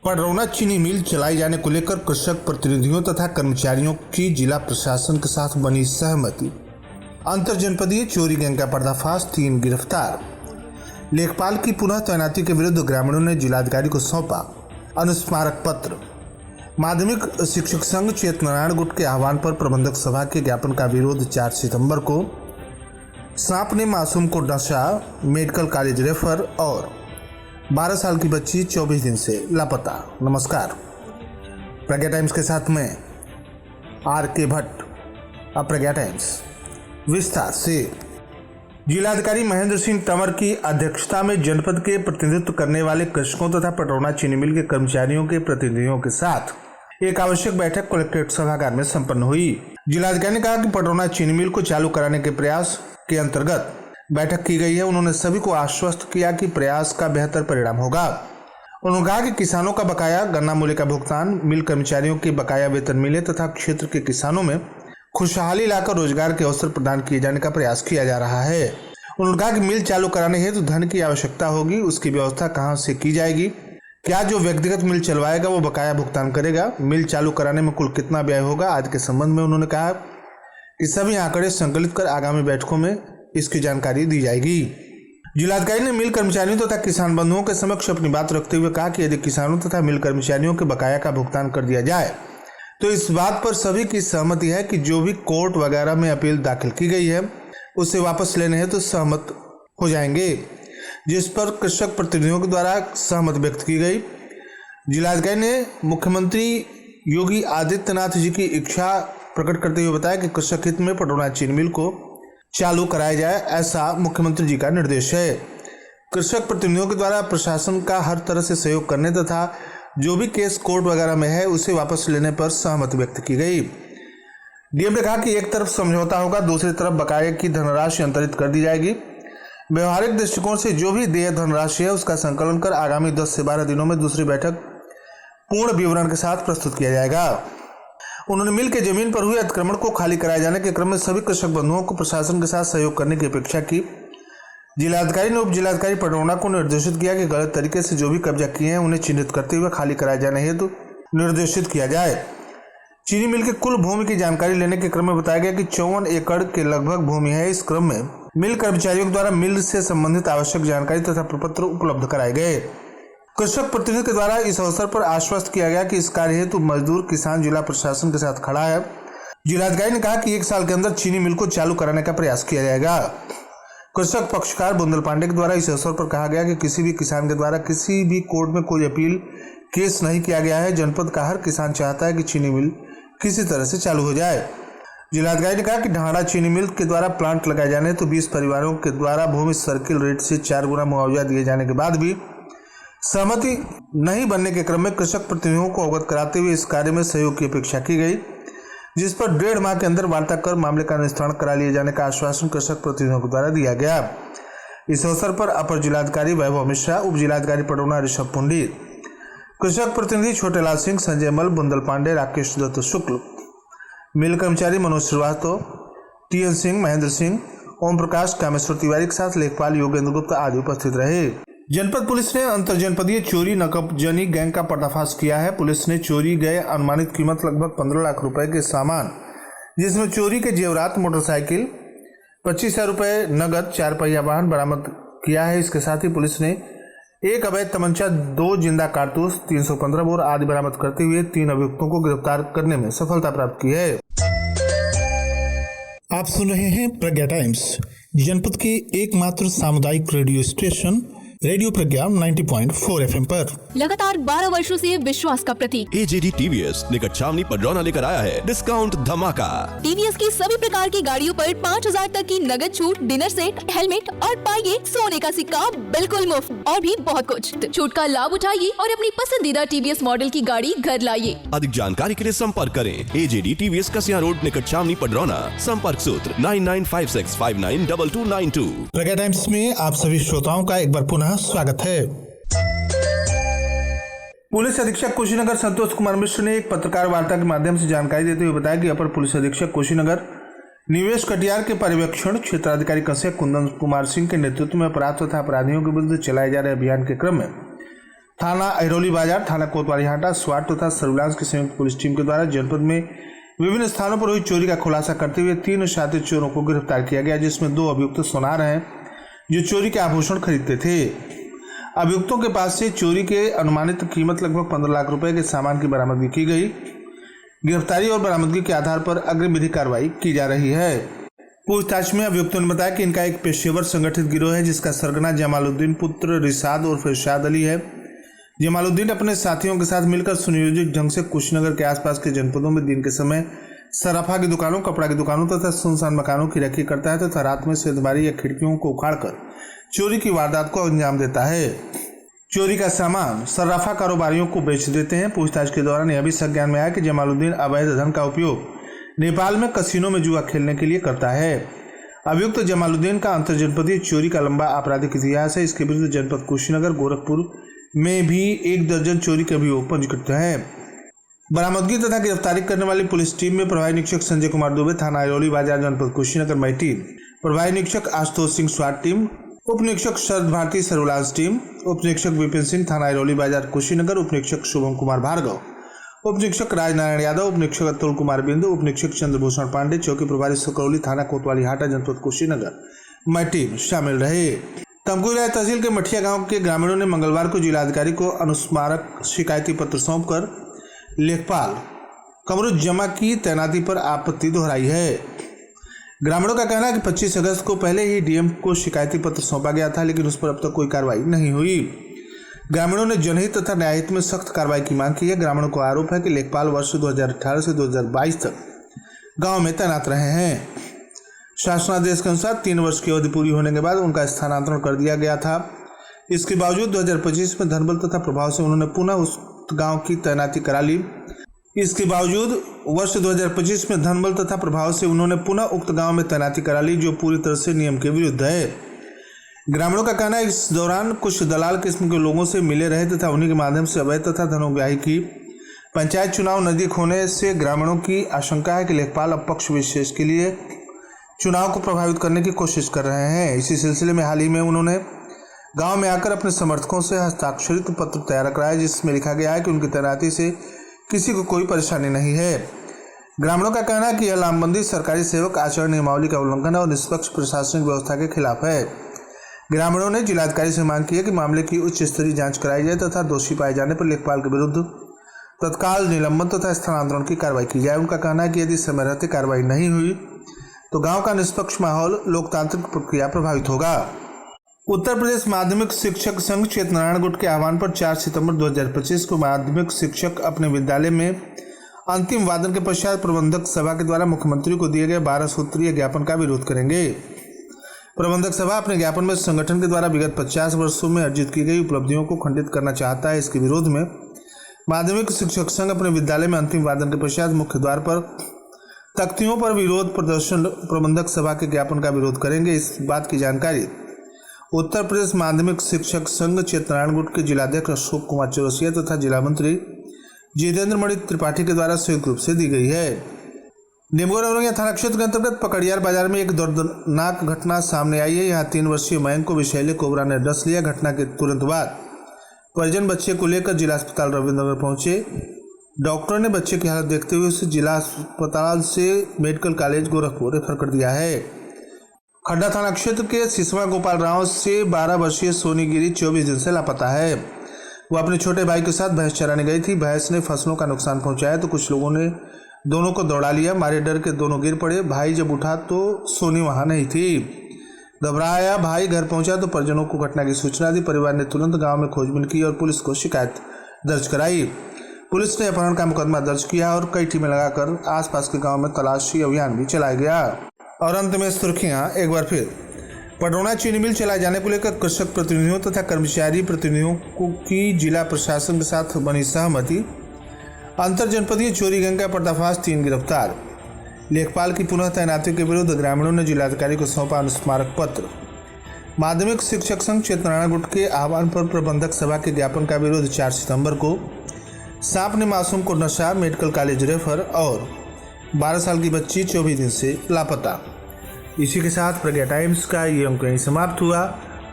पडरौना चीनी मिल चलाई जाने को लेकर कृषक प्रतिनिधियों तथा कर्मचारियों की जिला प्रशासन के साथ बनी सहमति। अंतर जनपदीय चोरी गैंग का पर्दाफाश, 3 गिरफ्तार। लेखपाल की पुनः तैनाती के विरुद्ध ग्रामीणों ने जिलाधिकारी को सौंपा अनुस्मारक पत्र। माध्यमिक शिक्षक संघ चेतनारायण गुट के आह्वान पर प्रबंधक सभा के ज्ञापन का विरोध। 4 सितंबर को सांप ने मासूम को डसा, मेडिकल कॉलेज रेफर और 12 साल की बच्ची 24 दिन से लापता। नमस्कार, प्रज्ञा टाइम्स के साथ में RK भट्ट। अब प्रज्ञा टाइम्स विस्तार से। जिलाधिकारी महेंद्र सिंह तंवर की अध्यक्षता में जनपद के प्रतिनिधित्व करने वाले कृषकों तथा पडरौना चीनी मिल के कर्मचारियों के प्रतिनिधियों के साथ एक आवश्यक बैठक कलेक्ट्रेट सभागार में संपन्न हुई। जिलाधिकारी ने कहा कि पडरौना चीनी मिल को चालू कराने के प्रयास के अंतर्गत बैठक की गई है। उन्होंने सभी को आश्वस्त किया कि प्रयास का बेहतर परिणाम होगा। उन्होंने कहा कि किसानों का बकाया गन्ना मूल्य का भुगतान, मिल कर्मचारियों के बकाया वेतन मिले तथा क्षेत्र के किसानों में खुशहाली लाकर रोजगार के अवसर प्रदान किए जाने का प्रयास किया जा रहा है। उन्होंने कहा कि मिल चालू कराने हेतु धन की आवश्यकता होगी, उसकी व्यवस्था कहां से की जाएगी, क्या जो व्यक्तिगत मिल चलवाएगा वो बकाया भुगतान करेगा, मिल चालू कराने में कुल कितना व्यय होगा आदि के संबंध में उन्होंने कहा कि सभी आंकड़े संकलित कर आगामी बैठकों में इसकी जानकारी दी जाएगी। जिलाधिकारी ने मिल कर्मचारियों तथा किसान बंधुओं के समक्ष अपनी बात रखते हुए कहा कि यदि किसानों तथा मिल कर्मचारियों के बकाया का भुगतान कर दिया जाए तो इस बात पर सभी की सहमति है कि जो भी कोर्ट वगैरह में अपील दाखिल की गई है उसे वापस लेने है तो सहमत हो जाएंगे, जिस पर कृषक प्रतिनिधियों के द्वारा सहमति व्यक्त की गई। जिलाधिकारी ने मुख्यमंत्री योगी आदित्यनाथ जी की इच्छा प्रकट करते हुए बताया कि कृषक हित में पडरौना चीनी मिल को चालू कराया जाए, ऐसा मुख्यमंत्री जी का निर्देश है। कृषक प्रतिनिधियों के द्वारा प्रशासन का हर तरह से सहयोग करने तथा जो भी केस कोर्ट वगैरह में है उसे वापस लेने पर सहमति व्यक्त की गई। डीएम ने कहा कि एक तरफ समझौता होगा, दूसरी तरफ बकाये की धनराशि अंतरित कर दी जाएगी। व्यवहारिक दृष्टिकोण से जो भी देय धनराशि है उसका संकलन कर आगामी 10 से 12 दिनों में दूसरी बैठक पूर्ण विवरण के साथ प्रस्तुत किया जाएगा। उन्होंने मिल के जमीन पर हुए अतिक्रमण को खाली कराए जाने के क्रम में सभी कृषक बंधुओं को प्रशासन के साथ सहयोग करने की अपेक्षा की। जिलाधिकारी ने उप जिलाधिकारी पडरौना को निर्देशित किया कि गलत तरीके से जो भी कब्जा किए हैं उन्हें चिन्हित करते हुए खाली कराए जाने हेतु निर्देशित किया जाए। चीनी मिल के कुल भूमि की जानकारी लेने के क्रम में बताया गया कि 54 एकड़ के लगभग भूमि है। इस क्रम में मिल कर्मचारियों द्वारा मिल से संबंधित आवश्यक जानकारी तथा प्रपत्र उपलब्ध कराए गए। कृषक प्रतिनिधि के द्वारा इस अवसर पर आश्वस्त किया गया कि इस कार्य हेतु मजदूर किसान जिला प्रशासन के साथ खड़ा है। जिलाधिकारी ने कहा कि 1 साल के अंदर चीनी मिल को चालू कराने का प्रयास किया जाएगा। कृषक पक्षकार बुंदल पांडे के द्वारा इस अवसर पर कहा गया कि किसी भी किसान के द्वारा किसी भी कोर्ट में कोई अपील केस नहीं किया गया है। जनपद का हर किसान चाहता है कि चीनी मिल किसी तरह से चालू हो जाए। जिलाधिकारी ने कहा कि ढांडा चीनी मिल के द्वारा प्लांट लगाए जाने तो 20 परिवारों के द्वारा भूमि सर्किल रेट से 4 गुना मुआवजा दिए जाने के बाद भी सहमति नहीं बनने के क्रम में कृषक प्रतिनिधियों को अवगत कराते हुए इस कार्य में सहयोग की अपेक्षा की गई, जिस पर 1.5 माह के अंदर वार्ता कर मामले का निस्तारण करा लिए जाने का आश्वासन कृषक प्रतिनिधियों के द्वारा दिया गया। इस अवसर पर अपर जिलाधिकारी वैभव मिश्रा, उप जिलाधिकारी पडरौना ऋषभ पुंडी, कृषक प्रतिनिधि छोटेलाल सिंह, संजय मल, बुंदल पांडे, राकेश दत्त शुक्ल, मिल कर्मचारी मनोज श्रीवास्तव, TN सिंह, महेंद्र सिंह, ओम प्रकाश, कामेश्वर तिवारी के साथ लेखपाल योगेंद्र गुप्ता आदि उपस्थित रहे। जनपद पुलिस ने अंतर जनपदीय चोरी नकबजनी गैंग का पर्दाफाश किया है। पुलिस ने चोरी गए अनुमानित कीमत लगभग 15 लाख रुपए के सामान, जिसमें चोरी के जेवरात, मोटरसाइकिल, 25,000 रुपए नगद, 4 पहिया वाहन बरामद किया है। इसके साथ ही पुलिस ने एक अवैध तमंचा, 2 जिंदा कारतूस, 315 बोर आदि बरामद करते हुए 3 अभियुक्तों को गिरफ्तार करने में सफलता प्राप्त की है। आप सुन रहे हैं प्रज्ञा टाइम्स, जनपद के एकमात्र सामुदायिक रेडियो स्टेशन रेडियो प्रज्ञा 90.4 FM पर। लगातार 12 वर्षों से विश्वास का प्रतीक AJD TVS निकट छावनी पडरौना लेकर आया है डिस्काउंट धमाका। TVS की सभी प्रकार की गाड़ियों पर 5,000 तक की नगद छूट, डिनर सेट, हेलमेट और पाइए सोने का सिक्का बिल्कुल मुफ्त और भी बहुत कुछ। छूट का लाभ उठाइए और अपनी पसंदीदा TVS मॉडल की गाड़ी घर लाइए। अधिक जानकारी के लिए संपर्क करें AJD TVS कसिया रोड निकट छावनी पडरौना। संपर्क सूत्र 9956592292। प्रज्ञा टाइम्स में आप सभी श्रोताओं का एक बार पुनः स्वागत है। पुलिस अधीक्षक कुशीनगर संतोष कुमार मिश्र ने एक पत्रकार वार्ता के माध्यम से जानकारी देते हुए बताया कि अपर पुलिस अधीक्षक कुशीनगर निवेश कटियार के पर्यवेक्षण क्षेत्राधिकारी कश्यप कुंदन कुमार सिंह के नेतृत्व में अपराध तथा अपराधियों के विरुद्ध चलाए जा रहे अभियान के क्रम में थाना अहिरौली बाजार, थाना कोतवाली हाटा, स्वाट तथा सर्विलांस की संयुक्त पुलिस टीम के द्वारा जनपद में विभिन्न स्थानों पर हुई चोरी का खुलासा करते हुए 3 शातिर चोरों को गिरफ्तार किया गया, जिसमें 2 अभियुक्त सोनार हैं जो चोरी के आभूषण खरीदते थे। अभियुक्तों के पास से चोरी के अनुमानित कीमत लगभग 15 लाख रुपए के सामान की बरामदगी की गई। गिरफ्तारी और बरामदगी के आधार पर अग्रिम विधिक कार्रवाई की जा रही है। पूछताछ में अभियुक्तों ने बताया कि इनका एक पेशेवर संगठित गिरोह है, जिसका सरगना जमालुद्दीन पुत्र रिसाद उर्फ इरशाद अली है। जमालुद्दीन अपने साथियों के साथ मिलकर सुनियोजित ढंग से कुशीनगर के आसपास के जनपदों में दिन के समय सराफा की दुकानों, कपड़ा की दुकानों तथा सुनसान मकानों की रखी करता है तथा रात में सेंधमारी या खिड़कियों को उखाड़कर चोरी की वारदात को अंजाम देता है। चोरी का सामान सराफा कारोबारियों को बेच देते हैं। पूछताछ के दौरान यह भी संज्ञान में आया कि जमालुद्दीन अवैध धन का उपयोग नेपाल में कसिनो में जुआ खेलने के लिए करता है। अभियुक्त जमालुद्दीन का अंतरजनपदीय चोरी का लंबा आपराधिक इतिहास है। इसके विरुद्ध जनपद कुशीनगर, गोरखपुर में भी 1 दर्जन चोरी के अभियोग पंजीकृत हैं। बरामदगी तथा गिरफ्तारी करने वाली पुलिस टीम में प्रभारी निरीक्षक संजय कुमार दुबे, थाना अहिरौली बाजार, जनपद कुशीनगर मई टीम, प्रभारी निरीक्षक आशुतोष सिंह स्वाट टीम, उप निरीक्षक शरद भारती सर्विलांस टीम, उप निरीक्षक विपिन सिंह, थाना अहिरौली बाजार कुशीनगर, उप निरीक्षक शुभम कुमार भार्गव, उप निरीक्षक राजनारायण यादव, उप निरीक्षक अतुल कुमार बिंदु, उप निरीक्षक चंद्रभूषण पांडे, चौकी प्रभारी सकरौली, थाना कोतवाली हाटा, जनपद कुशीनगर मई टीम शामिल रहे। तमकुही तहसील के मठिया गांव के ग्रामीणों ने मंगलवार को जिलाधिकारी को अनुस्मारक शिकायती पत्र सौंपकर लेखपाल कमरुज्जमा की तैनाती पर आपत्ति दोहराई है। ग्रामीणों का कहना है कि 25 अगस्त को पहले ही डीएम को शिकायती पत्र सौंपा गया था, लेकिन उस पर अब तक कोई कार्रवाई नहीं हुई। ग्रामीणों ने जनहित तथा न्यायहित में सख्त कार्रवाई की मांग की है। ग्रामीणों को आरोप है कि लेखपाल वर्ष 2018 से 2022 तक गाँव में तैनात रहे हैं। शासनादेश के अनुसार 3 वर्ष की अवधि पूरी होने के बाद उनका स्थानांतरण कर दिया गया था। इसके बावजूद 2025 में धनबल तथा प्रभाव से उन्होंने पुनः उस गांव की तैनाती करा ली। इसके बावजूद वर्ष 2025 में धनबल तथा प्रभाव से उन्होंने पुनः उक्त गांव में तैनाती करा ली, जो पूरी तरह से नियम के विरुद्ध है। ग्रामीणों का कहना है इस दौरान कुछ दलाल किस्म के लोगों से मिले रहे तथा उन्हीं के माध्यम से अवैध तथा धनोग्राही की। पंचायत चुनाव नजदीक होने से ग्रामीणों की आशंका है कि लेखपाल अब पक्ष विशेष के लिए चुनाव को प्रभावित करने की कोशिश कर रहे हैं। इसी सिलसिले में हाल ही में उन्होंने गांव में आकर अपने समर्थकों से हस्ताक्षरित पत्र तैयार कराया, जिसमें लिखा गया है कि उनकी तैनाती से किसी को कोई परेशानी नहीं है। ग्रामीणों का कहना है कि यह लामबंदी सरकारी सेवक आचरण नियमावली का उल्लंघन है और निष्पक्ष प्रशासनिक व्यवस्था के खिलाफ है। ग्रामीणों ने जिलाधिकारी से मांग की है कि मामले की उच्च स्तरीय जांच कराई जाए तथा दोषी पाए जाने पर लेखपाल के विरुद्ध तत्काल निलंबन तथा स्थानांतरण की कार्रवाई की जाए। उनका कहना है कि यदि समय रहते कार्रवाई नहीं हुई तो गांव का निष्पक्ष माहौल, लोकतांत्रिक प्रक्रिया प्रभावित होगा। उत्तर प्रदेश माध्यमिक शिक्षक संघ चेतनारायण गुट के आह्वान पर 4 सितंबर 2025 को माध्यमिक शिक्षक अपने विद्यालय में अंतिम वादन के पश्चात प्रबंधक सभा के द्वारा मुख्यमंत्री को दिए गए 12 सूत्रीय ज्ञापन का विरोध करेंगे। प्रबंधक सभा अपने ज्ञापन में संगठन के द्वारा विगत 50 वर्षों में अर्जित की गई उपलब्धियों को खंडित करना चाहता है। इसके विरोध में माध्यमिक शिक्षक संघ अपने विद्यालय में अंतिम वादन के पश्चात मुख्य द्वार पर तख्तियों पर विरोध प्रदर्शन प्रबंधक सभा के ज्ञापन का विरोध करेंगे। इस बात की जानकारी उत्तर प्रदेश माध्यमिक शिक्षक संघ चेतनारायण गुट के जिलाध्यक्ष अशोक कुमार चौरसिया तथा जिला मंत्री जितेंद्र मणि त्रिपाठी के द्वारा संयुक्त रूप से दी गई है। नेमगढ़ औरंगिया थाना क्षेत्र के अंतर्गत पकड़ियार बाजार में एक दर्दनाक घटना सामने आई है। यहाँ 3 वर्षीय मयंक को विषैले कोबरा ने डस लिया। घटना के तुरंत बाद परिजन बच्चे को लेकर जिला अस्पताल रविंद्रनगर पहुंचे। डॉक्टर ने बच्चे की हालत देखते हुए उसे जिला अस्पताल से मेडिकल कॉलेज गोरखपुर रेफर कर दिया है। खड्डा थाना क्षेत्र के सिसवा गोपाल राव से 12 वर्षीय सोनी गिरी 24 दिन से लापता है। वह अपने छोटे भाई के साथ भैंस चराने गई थी। भैंस ने फसलों का नुकसान पहुंचाया तो कुछ लोगों ने दोनों को दौड़ा लिया। मारे डर के दोनों गिर पड़े। भाई जब उठा तो सोनी वहां नहीं थी। घबराया भाई घर पहुंचा तो परिजनों को घटना की सूचना दी। परिवार ने तुरंत गांव में खोजबीन की और पुलिस को शिकायत दर्ज कराई। पुलिस ने अपहरण का मुकदमा दर्ज किया और कई टीमें लगाकर आसपास के गांव में तलाशी अभियान भी चलाया गया। और अंत में सुर्खियां एक बार फिर। पडरौना चीनी मिल चलाए जाने को लेकर कृषक प्रतिनिधियों तथा कर्मचारी प्रतिनिधियों की जिला प्रशासन के साथ बनी सहमति। अंतर जनपदीय चोरी गैंग का पर्दाफाश, 3 गिरफ्तार। लेखपाल की पुनः तैनाती के विरुद्ध ग्रामीणों ने जिलाधिकारी को सौंपा अनुस्मारक पत्र। माध्यमिक शिक्षक संघ चेतनारायण गुट के आह्वान पर प्रबंधक सभा के ज्ञापन का विरोध 4 सितंबर को। सांप ने मासूम को नशा, मेडिकल कॉलेज रेफर और 12 साल की बच्ची 24 दिन से लापता। इसी के साथ प्रज्ञा टाइम्स का ये अंक यहीं समाप्त हुआ।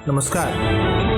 नमस्कार।